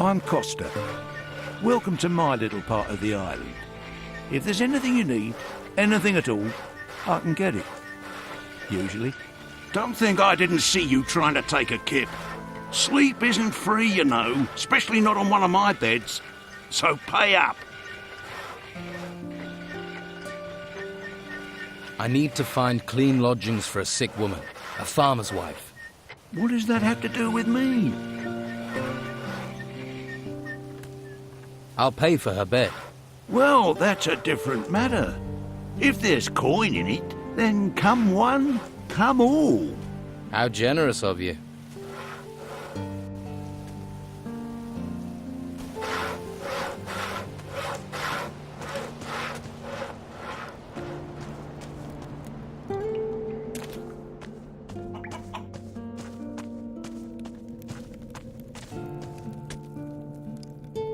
I'm Costa. Welcome to my little part of the island. If there's anything you need, anything at all, I can get it. Usually. Don't think I didn't see you trying to take a kip. Sleep isn't free, you know, especially not on one of my beds. So pay up. I need to find clean lodgings for a sick woman, a farmer's wife. What does that have to do with me? I'll pay for her bed. Well, that's a different matter. If there's coin in it, then come one, come all. How generous of you.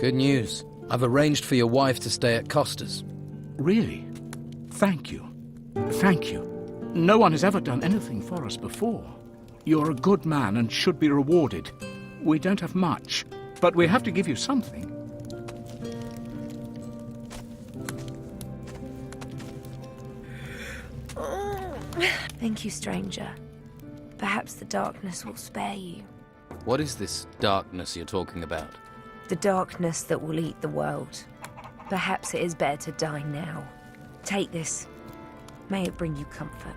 Good news. I've arranged for your wife to stay at Costa's. Really? Thank you. Thank you. No one has ever done anything for us before. You're a good man and should be rewarded. We don't have much, but we have to give you something. Thank you, stranger. Perhaps the darkness will spare you. What is this darkness you're talking about? The darkness that will eat the world. Perhaps it is better to die now. Take this. May it bring you comfort.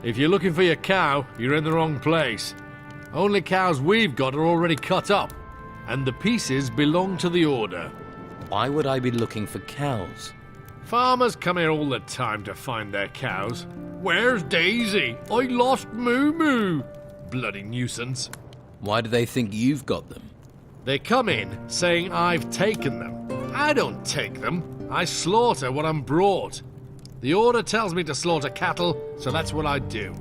If you're looking for your cow, you're in the wrong place. Only cows we've got are already cut up, and the pieces belong to the order. Why would I be looking for cows? Farmers come here all the time to find their cows. Where's Daisy? I lost Moo Moo. Bloody nuisance. Why do they think you've got them? They come in saying I've taken them. I don't take them. I slaughter what I'm brought. The order tells me to slaughter cattle, so that's what I do.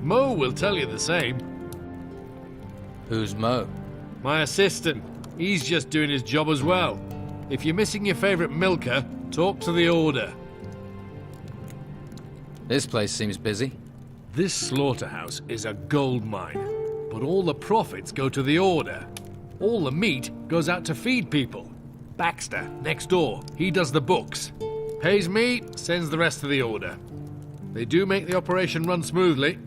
Mo will tell you the same. Who's Mo? My assistant. He's just doing his job as well. If you're missing your favourite milker, talk to the order. This place seems busy. This slaughterhouse is a gold mine, but all the profits go to the order. All the meat goes out to feed people. Baxter, next door, he does the books. Pays me, sends the rest to the order. They do make the operation run smoothly.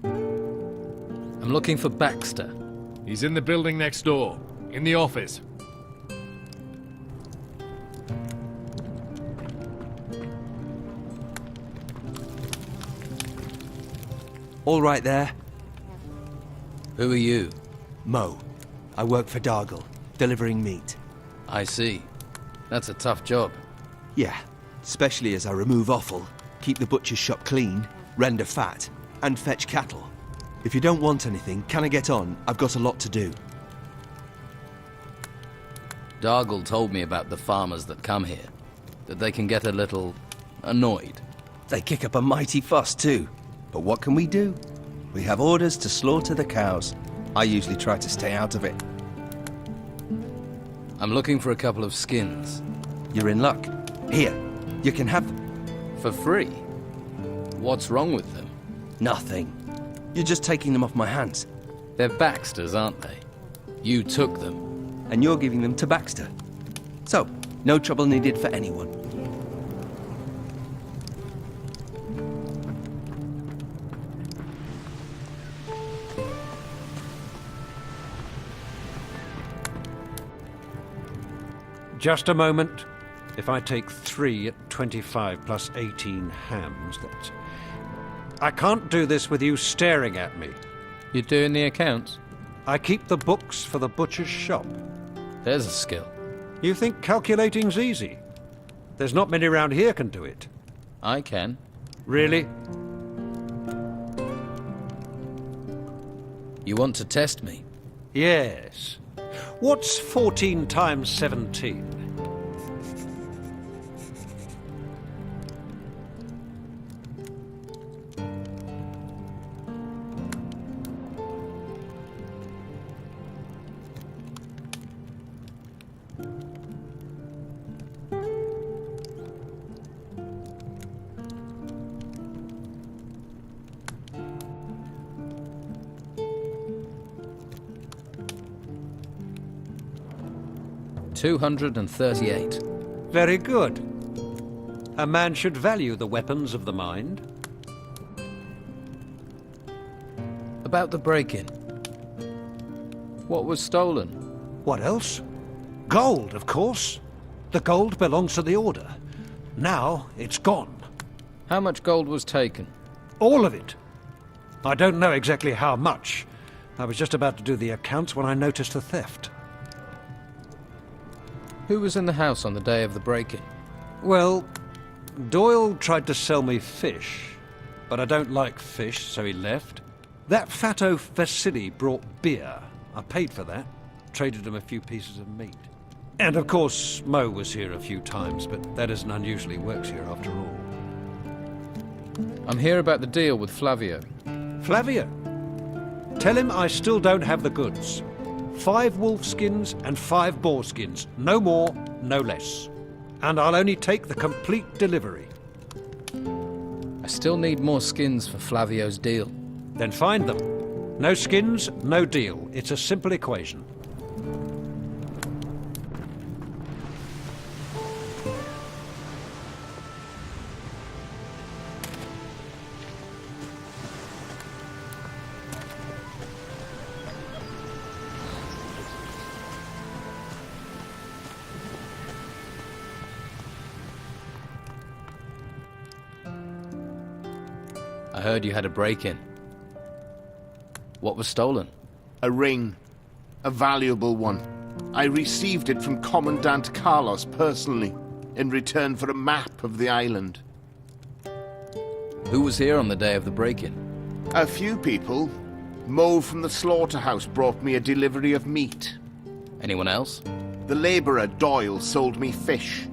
I'm looking for Baxter. He's in the building next door, in the office. All right there. Who are you? Mo. I work for Dargle, delivering meat. I see. That's a tough job. Yeah, especially as I remove offal, keep the butcher's shop clean, render fat, and fetch cattle. If you don't want anything, can I get on? I've got a lot to do. Dargle told me about the farmers that come here, that they can get a little annoyed. They kick up a mighty fuss too. But what can we do? We have orders to slaughter the cows. I usually try to stay out of it. I'm looking for a couple of skins. You're in luck. Here, you can have them. For free? What's wrong with them? Nothing. You're just taking them off my hands. They're Baxter's, aren't they? You took them. And you're giving them to Baxter. So, no trouble needed for anyone. Just a moment. If I take 3 at 25 plus 18 hams, that's... I can't do this with you staring at me. You're doing the accounts? I keep the books for the butcher's shop. There's a skill. You think calculating's easy? There's not many around here can do it. I can. Really? You want to test me? Yes. What's 14 times 17? $238. Very good. A man should value the weapons of the mind. About the break-in. What was stolen? What else? Gold, of course. The gold belongs to the Order. Now it's gone. How much gold was taken? All of it. I don't know exactly how much. I was just about to do the accounts when I noticed the theft. Who was in the house on the day of the break-in? Well, Doyle tried to sell me fish, but I don't like fish, so he left. That fatto Vasily brought beer. I paid for that, traded him a few pieces of meat. And of course, Mo was here a few times, but that isn't unusual. He works here after all. I'm here about the deal with Flavio. Flavio? Tell him I still don't have the goods. 5 wolf skins and 5 boar skins. No more, no less. And I'll only take the complete delivery. I still need more skins for Flavio's deal. Then find them. No skins, no deal. It's a simple equation. I heard you had a break-in. What was stolen? A ring. A valuable one. I received it from Commandant Carlos personally, in return for a map of the island. Who was here on the day of the break-in? A few people. Mo from the slaughterhouse brought me a delivery of meat. Anyone else? The labourer Doyle sold me fish.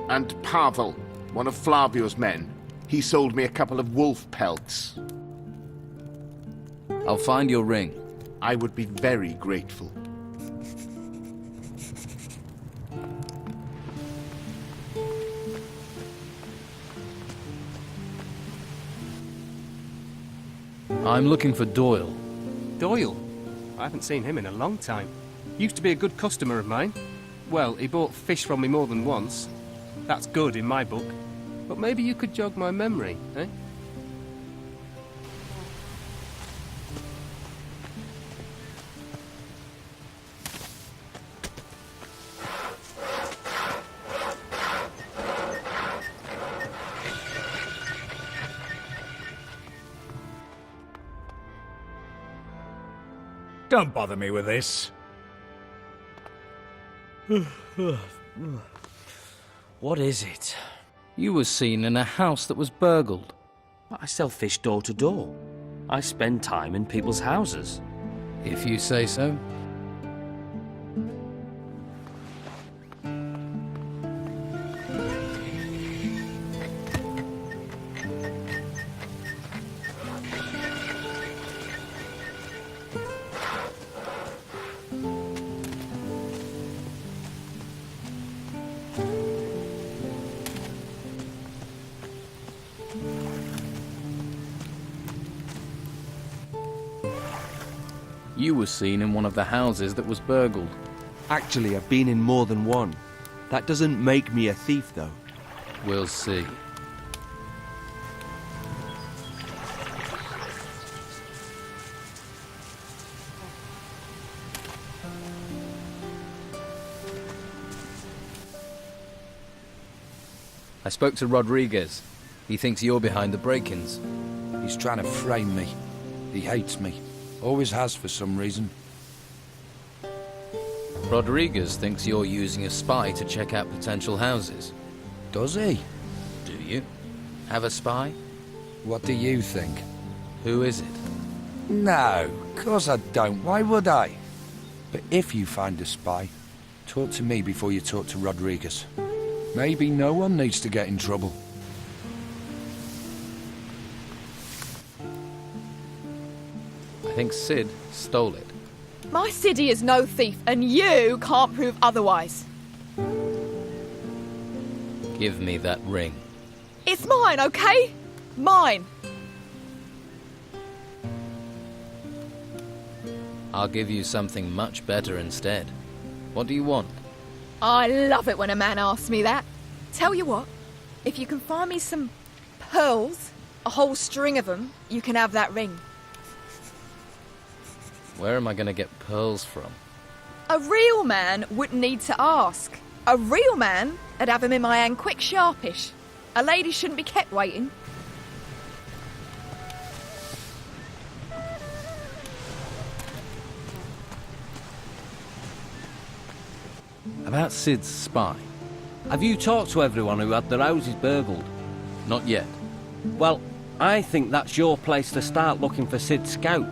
And Pavel, one of Flavio's men, he sold me a couple of wolf pelts. I'll find your ring. I would be very grateful. I'm looking for Doyle. Doyle? I haven't seen him in a long time. Used to be a good customer of mine. Well, he bought fish from me more than once. That's good in my book. But maybe you could jog my memory, eh? Don't bother me with this. What is it? You were seen in a house that was burgled. I sell fish door to door. I spend time in people's houses. If you say so. You were seen in one of the houses that was burgled. Actually, I've been in more than one. That doesn't make me a thief, though. We'll see. I spoke to Rodriguez. He thinks you're behind the break-ins. He's trying to frame me. He hates me. Always has for some reason. Rodriguez thinks you're using a spy to check out potential houses. Does he? Do you? Have a spy? What do you think? Who is it? No, course I don't. Why would I? But if you find a spy, talk to me before you talk to Rodriguez. Maybe no one needs to get in trouble. I think Sid stole it. My Siddy is no thief, and you can't prove otherwise. Give me that ring. It's mine, okay? Mine. I'll give you something much better instead. What do you want? I love it when a man asks me that. Tell you what, if you can find me some pearls, a whole string of them, you can have that ring. Where am I going to get pearls from? A real man wouldn't need to ask. A real man, I'd have him in my hand quick sharpish. A lady shouldn't be kept waiting. About Sid's spy. Have you talked to everyone who had their houses burgled? Not yet. Well, I think that's your place to start looking for Sid's scout.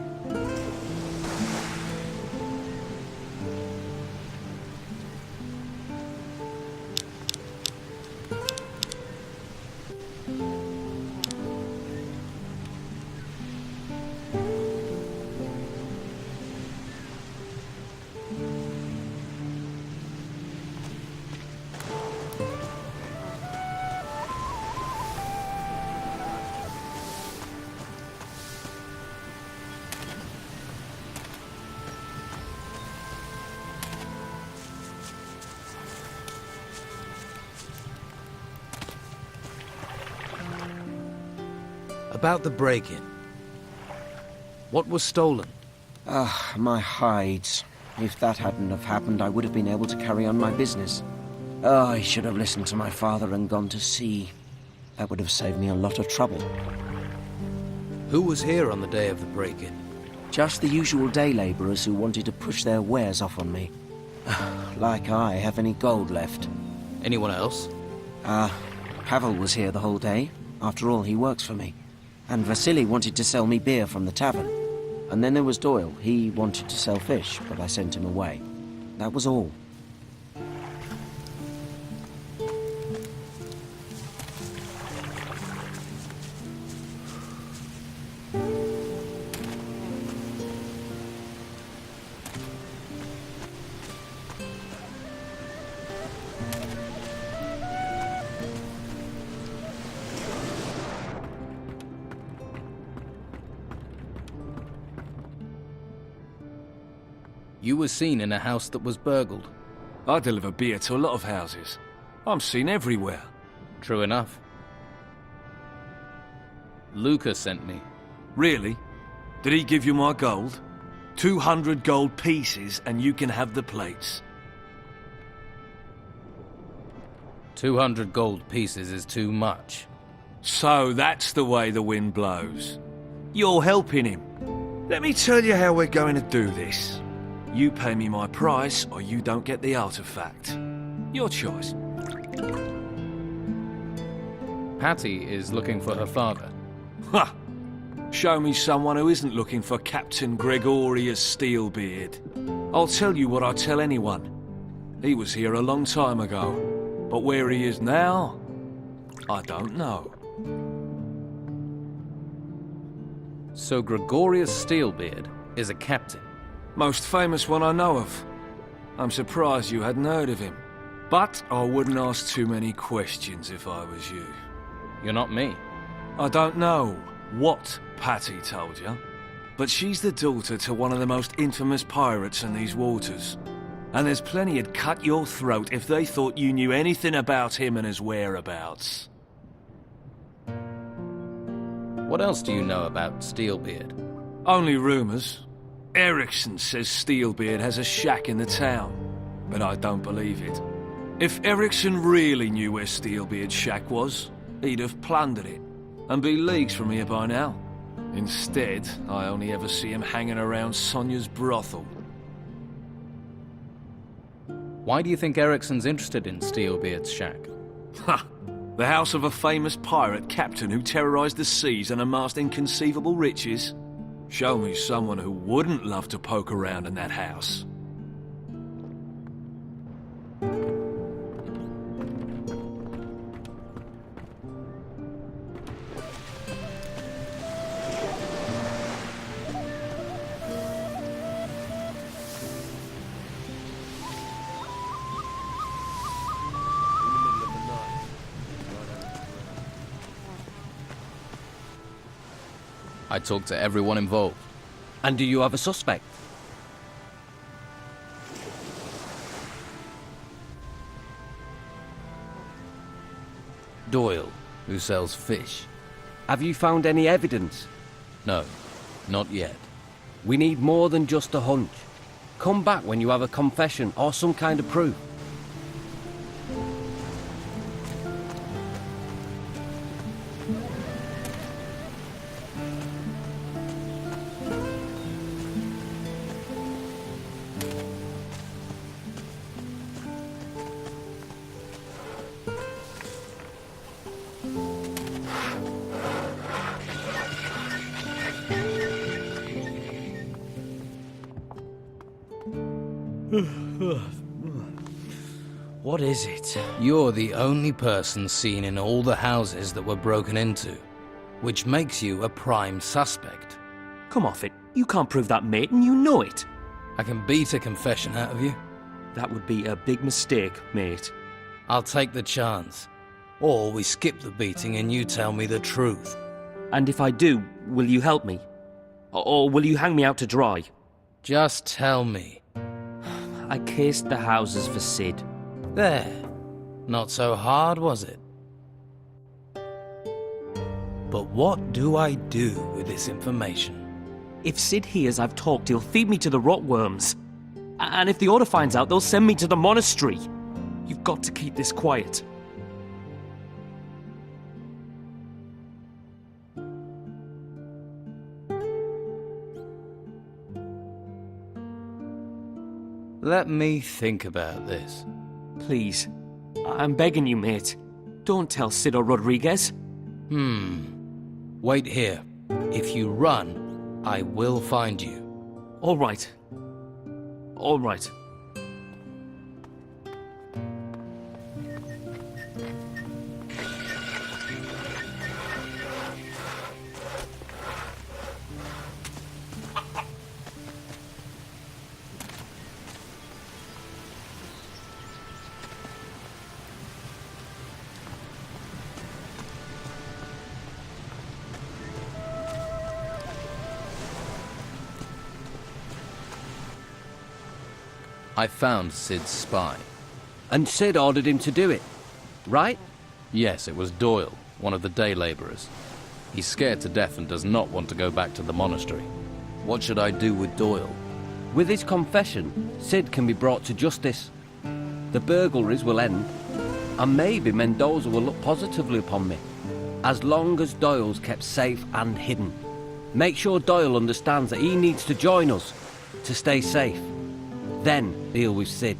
About the break-in. What was stolen? My hides. If that hadn't have happened, I would have been able to carry on my business. I should have listened to my father and gone to sea. That would have saved me a lot of trouble. Who was here on the day of the break-in? Just the usual day labourers who wanted to push their wares off on me. Like I have any gold left. Anyone else? Pavel was here the whole day. After all, he works for me. And Vasily wanted to sell me beer from the tavern. And then there was Doyle. He wanted to sell fish, but I sent him away. That was all. You were seen in a house that was burgled. I deliver beer to a lot of houses. I'm seen everywhere. True enough. Luca sent me. Really? Did he give you my gold? 200 gold pieces and you can have the plates. 200 gold pieces is too much. So that's the way the wind blows. You're helping him. Let me tell you how we're going to do this. You pay me my price, or you don't get the artifact. Your choice. Patty is looking for her father. Ha! Show me someone who isn't looking for Captain Gregorius Steelbeard. I'll tell you what I tell anyone. He was here a long time ago, but where he is now, I don't know. So Gregorius Steelbeard is a captain? Most famous one I know of. I'm surprised you hadn't heard of him. But I wouldn't ask too many questions if I was you. You're not me. I don't know what Patty told you, but she's the daughter to one of the most infamous pirates in these waters. And there's plenty who'd cut your throat if they thought you knew anything about him and his whereabouts. What else do you know about Steelbeard? Only rumours. Erickson says Steelbeard has a shack in the town, but I don't believe it. If Erickson really knew where Steelbeard's shack was, he'd have plundered it, and be leagues from here by now. Instead, I only ever see him hanging around Sonia's brothel. Why do you think Ericsson's interested in Steelbeard's shack? Ha! The house of a famous pirate captain who terrorized the seas and amassed inconceivable riches? Show me someone who wouldn't love to poke around in that house. I talked to everyone involved. And do you have a suspect? Doyle, who sells fish. Have you found any evidence? No, not yet. We need more than just a hunch. Come back when you have a confession or some kind of proof. What is it? You're the only person seen in all the houses that were broken into, which makes you a prime suspect. Come off it. You can't prove that, mate, and you know it. I can beat a confession out of you. That would be a big mistake, mate. I'll take the chance. Or we skip the beating and you tell me the truth. And if I do, will you help me? Or will you hang me out to dry? Just tell me. I cased the houses for Sid. There. Not so hard, was it? But what do I do with this information? If Sid hears I've talked, he'll feed me to the rotworms. And if the Order finds out, they'll send me to the monastery. You've got to keep this quiet. Let me think about this. Please. I'm begging you, mate. Don't tell Sid or Rodriguez. Wait here. If you run, I will find you. All right. All right. I found Sid's spy. And Sid ordered him to do it, right? Yes, it was Doyle, one of the day laborers. He's scared to death and does not want to go back to the monastery. What should I do with Doyle? With his confession, Sid can be brought to justice. The burglaries will end, and maybe Mendoza will look positively upon me, as long as Doyle's kept safe and hidden. Make sure Doyle understands that he needs to join us to stay safe. Then deal with Sid.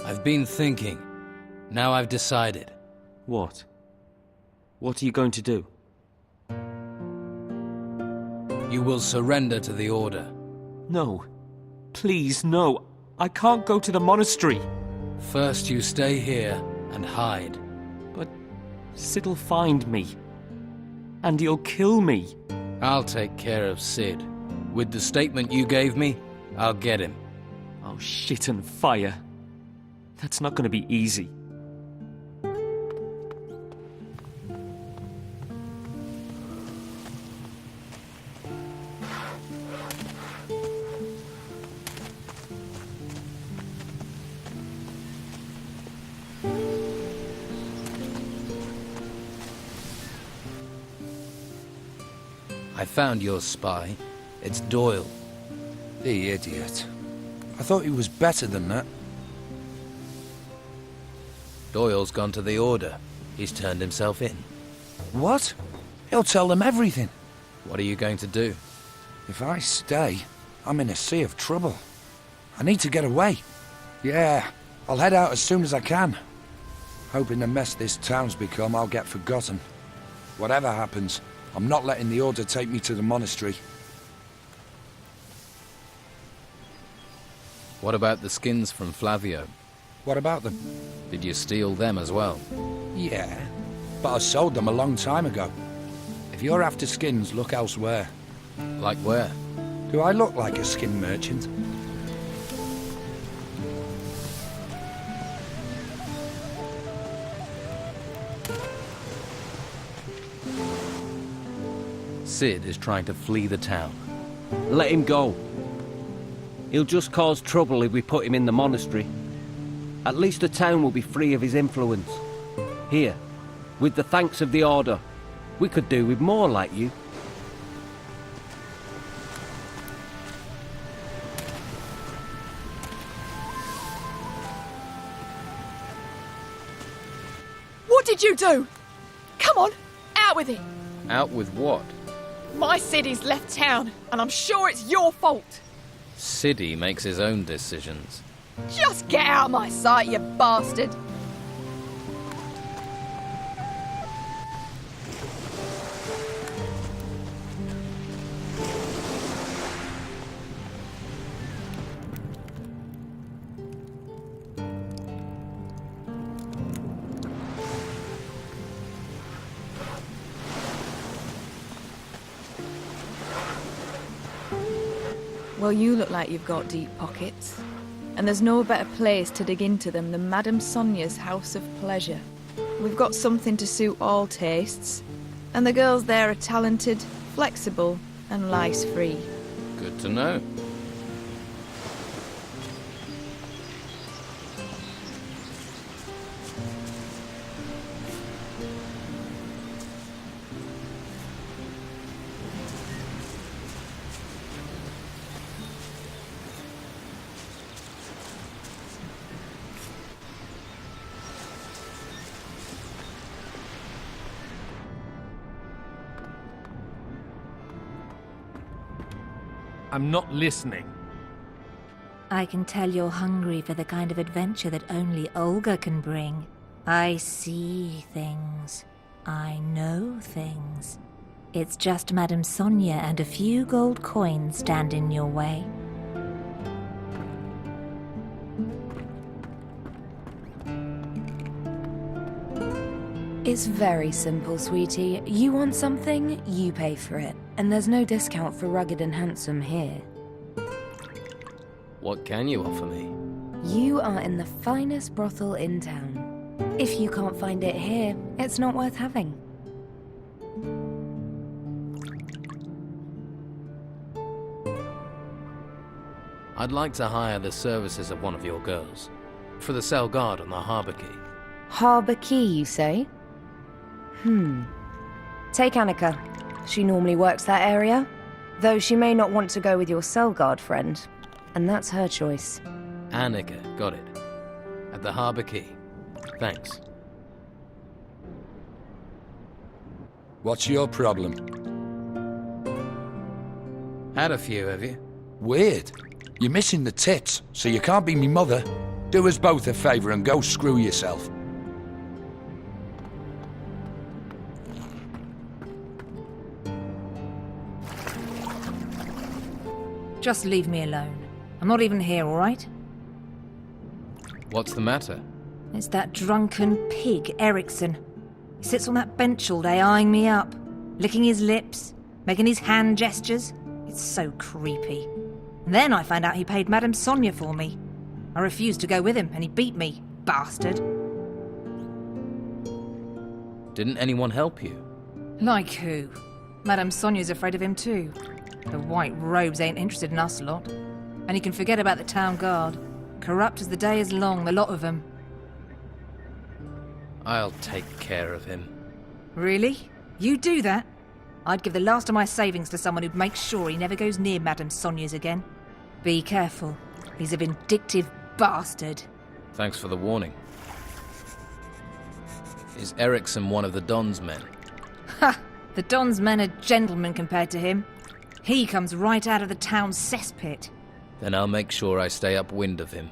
I've been thinking. Now I've decided. What? What are you going to do? You will surrender to the Order. No. Please, no. I can't go to the monastery. First you stay here and hide. But Sid'll find me. And he'll kill me. I'll take care of Sid. With the statement you gave me, I'll get him. Oh, shit and fire. That's not going to be easy. I found your spy. It's Doyle. The idiot. I thought he was better than that. Doyle's gone to the Order. He's turned himself in. What? He'll tell them everything. What are you going to do? If I stay, I'm in a sea of trouble. I need to get away. Yeah, I'll head out as soon as I can. Hoping the mess this town's become, I'll get forgotten. Whatever happens, I'm not letting the Order take me to the monastery. What about the skins from Flavio? What about them? Did you steal them as well? Yeah, but I sold them a long time ago. If you're after skins, look elsewhere. Like where? Do I look like a skin merchant? Sid is trying to flee the town. Let him go. He'll just cause trouble if we put him in the monastery. At least the town will be free of his influence. Here, with the thanks of the Order, we could do with more like you. What did you do? Come on, out with it. Out with what? My Siddy's left town, and I'm sure it's your fault. Siddy makes his own decisions. Just get out of my sight, you bastard. Well, you look like you've got deep pockets. And there's no better place to dig into them than Madame Sonia's House of Pleasure. We've got something to suit all tastes. And the girls there are talented, flexible, and lice-free. Good to know. I'm not listening. I can tell you're hungry for the kind of adventure that only Olga can bring. I see things. I know things. It's just Madame Sonia and a few gold coins stand in your way. It's very simple, sweetie. You want something, you pay for it. And there's no discount for rugged and handsome here. What can you offer me? You are in the finest brothel in town. If you can't find it here, it's not worth having. I'd like to hire the services of one of your girls. For the cell guard on the harbour quay. Harbour Quay, you say? Take Annika. She normally works that area, though she may not want to go with your cell guard friend, and that's her choice. Annika, got it. At the harbour quay. Thanks. What's your problem? Had a few, have you? Weird. You're missing the tits, so you can't be me mother. Do us both a favour and go screw yourself. Just leave me alone. I'm not even here, all right? What's the matter? It's that drunken pig, Eriksson. He sits on that bench all day eyeing me up, licking his lips, making his hand gestures. It's so creepy. And then I found out he paid Madame Sonia for me. I refused to go with him, and he beat me, bastard. Didn't anyone help you? Like who? Madame Sonia's afraid of him too. The white robes ain't interested in us lot. And you can forget about the town guard. Corrupt as the day is long, the lot of them. I'll take care of him. Really? You do that? I'd give the last of my savings to someone who'd make sure he never goes near Madame Sonia's again. Be careful. He's a vindictive bastard. Thanks for the warning. Is Ericsson one of the Don's men? Ha! The Don's men are gentlemen compared to him. He comes right out of the town's cesspit. Then I'll make sure I stay upwind of him.